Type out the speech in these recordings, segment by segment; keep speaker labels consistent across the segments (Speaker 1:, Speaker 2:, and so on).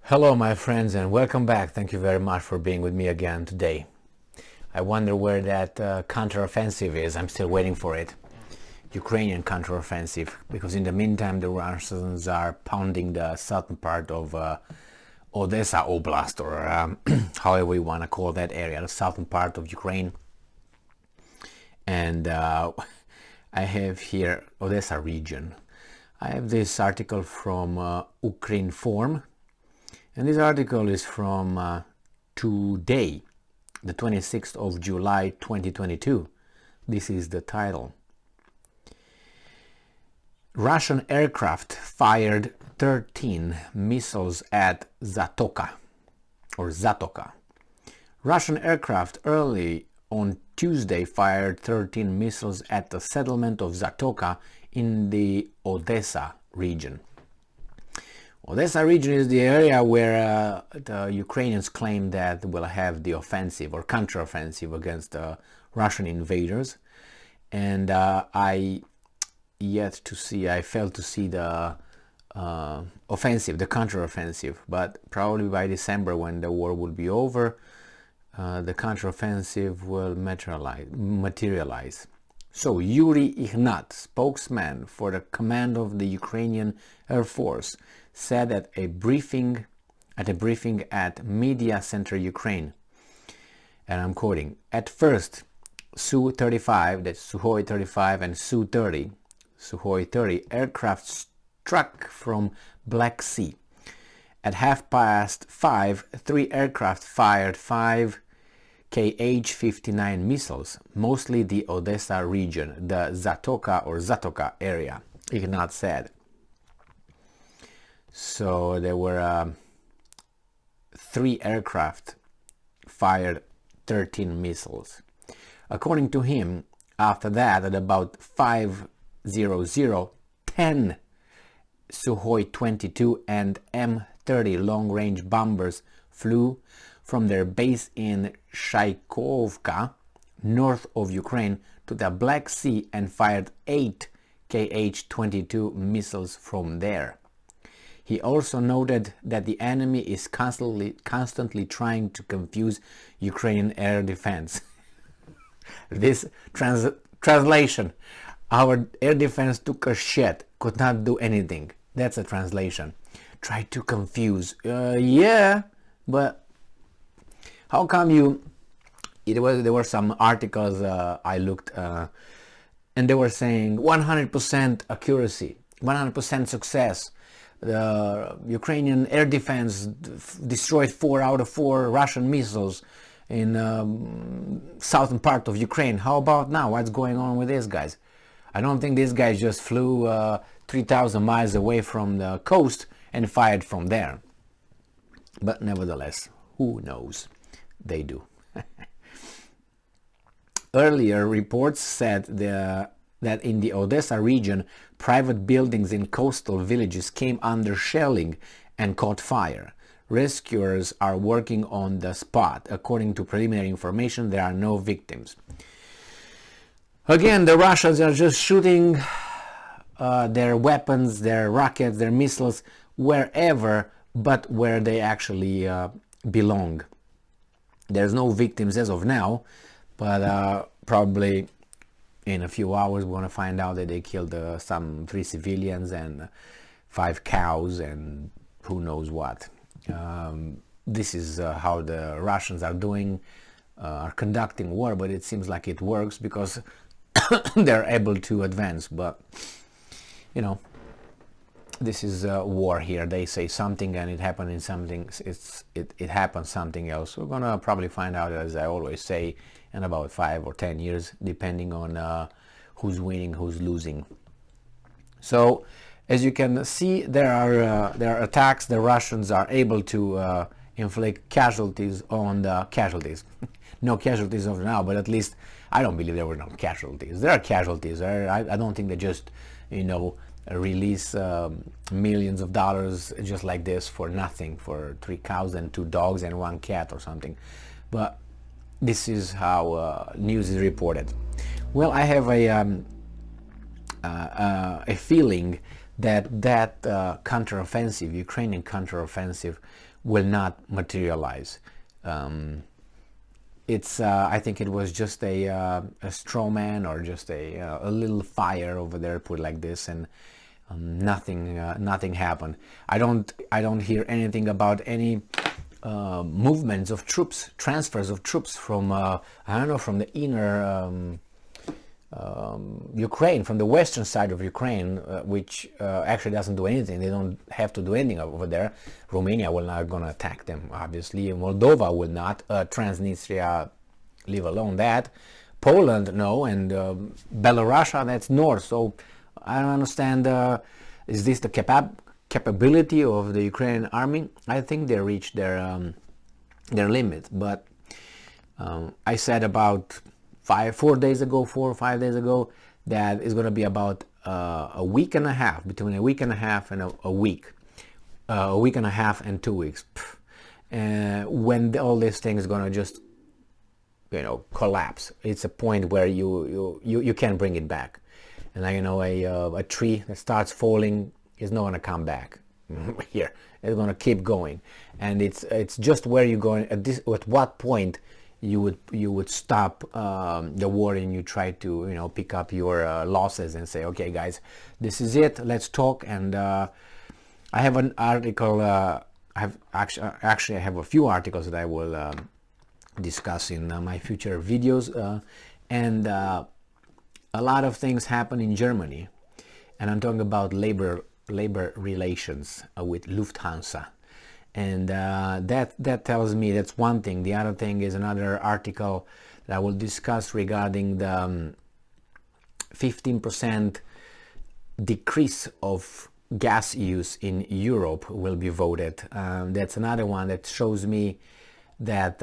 Speaker 1: Hello my friends and welcome back. Thank you very much for being with me again today. I wonder where that counteroffensive is. I'm still waiting for it. Ukrainian counteroffensive, because in the meantime the Russians are pounding the southern part of Odesa Oblast, or however you want to call that area, the southern part of Ukraine. And I have here Odesa region. I have this article from Ukrinform. And this article is from today, the 26th of July 2022. This is the title. Russian aircraft fired 13 missiles at Zatoka. Russian aircraft early on Tuesday fired 13 missiles at the settlement of Zatoka in the Odesa region. Odesa region is the area where the Ukrainians claim that will have the offensive or counteroffensive against the Russian invaders, and I failed to see the offensive, the counteroffensive. But probably by December, when the war will be over, the counteroffensive will materialize. So Yuri Ignat, spokesman for the command of the Ukrainian Air Force, said at a briefing at Media Center Ukraine, and I'm quoting, "At first, Su-35, that's Sukhoi 35, and Su-30, Sukhoi 30 aircraft struck from Black Sea. At 5:30, 3 aircraft fired 5 Kh-59 missiles, mostly the Odesa region, the Zatoka area," Ignat said. So there were 3 aircraft fired 13 missiles. According to him, after that, at about 5:00, 10 Sukhoi 22 and M30 long-range bombers flew from their base in Shaikovka, north of Ukraine, to the Black Sea and fired 8 Kh-22 missiles from there. He also noted that the enemy is constantly trying to confuse Ukrainian air defense. This translation, our air defense took a shit, could not do anything. That's a translation. Try to confuse. Yeah, but how come there were some articles I looked and they were saying 100% accuracy, 100% success. The Ukrainian air defense destroyed 4 out of 4 Russian missiles in southern part of Ukraine. How about now? What's going on with these guys? I don't think these guys just flew 3,000 miles away from the coast and fired from there. But nevertheless, who knows? They do. Earlier reports said that in the Odesa region, private buildings in coastal villages came under shelling and caught fire. Rescuers are working on the spot. According to preliminary information, there are no victims. Again, the Russians are just shooting their weapons, their rockets, their missiles, wherever but where they actually belong. There's no victims as of now, but probably in a few hours we're going to find out that they killed some 3 civilians and 5 cows and who knows what. This is how the Russians are conducting war, but it seems like it works because they're able to advance. But you know, this is war here. They say something and it happens in something. It happens something else. We're gonna probably find out, as I always say, in about 5 or 10 years, depending on who's winning, who's losing. So, as you can see, there are attacks. The Russians are able to inflict casualties on the casualties. No casualties of now, but at least I don't believe there were no casualties. There are casualties. I don't think they just, release millions of dollars just like this for nothing, for 3 cows and 2 dogs and 1 cat or something. But this is how news is reported. Well, I have a feeling that counteroffensive, Ukrainian counteroffensive, will not materialize. I think it was just a straw man, or just a little fire over there, put like this, and nothing happened. I don't hear anything about any movements of troops, transfers of troops from I don't know, from the inner Ukraine, from the western side of Ukraine, which actually doesn't do anything. They don't have to do anything over there. Romania will not gonna attack them, obviously. Moldova will not. Transnistria, leave alone that. Poland, no, and Belarus, that's north. So I don't understand. Is this the capability of the Ukrainian army? I think they reached their limit. But I said about 4 or 5 days ago, that it's going to be about a week and a half, between a week and a half and a week and a half and 2 weeks, when all this thing is going to just, collapse. It's a point where you can't bring it back. And a tree that starts falling is not going to come back. Here, it's going to keep going, and it's just where you're going at what point you would stop the war, and you try to pick up your losses and say, okay guys, this is it, let's talk. And I have an article, I have a few articles that I will discuss in my future videos, and a lot of things happen in Germany, and I'm talking about labor relations with Lufthansa. And that tells me, that's one thing. The other thing is another article that I will discuss regarding the 15% decrease of gas use in Europe will be voted. That's another one that shows me that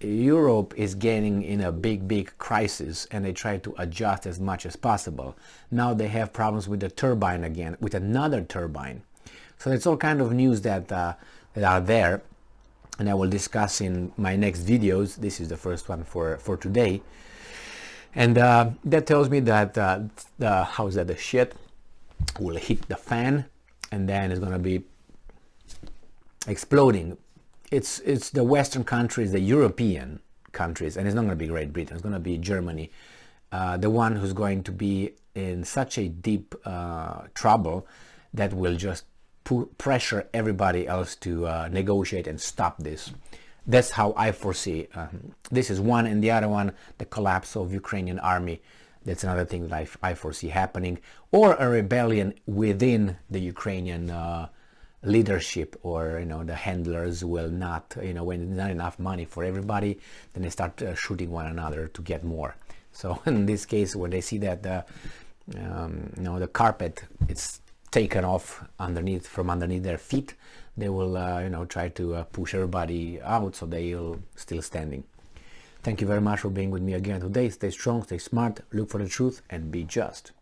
Speaker 1: Europe is getting in a big crisis, and they try to adjust as much as possible. Now they have problems with the turbine again, with another turbine. So it's all kind of news that are there, and I will discuss in my next videos. This is the first one for today, and that tells me that the shit will hit the fan, and then it's gonna be exploding. It's the Western countries, the European countries, and it's not going to be Great Britain, it's going to be Germany, the one who's going to be in such a deep trouble that will just pressure everybody else to negotiate and stop this. That's how I foresee. This is one, and the other one, the collapse of Ukrainian army. That's another thing that I foresee happening, or a rebellion within the Ukrainian leadership, or the handlers will not, when there's not enough money for everybody, then they start shooting one another to get more. So in this case, when they see that the carpet is taken off from underneath their feet, they will try to push everybody out, so they'll still standing. Thank you very much for being with me again today. Stay strong, stay smart, look for the truth, and be just.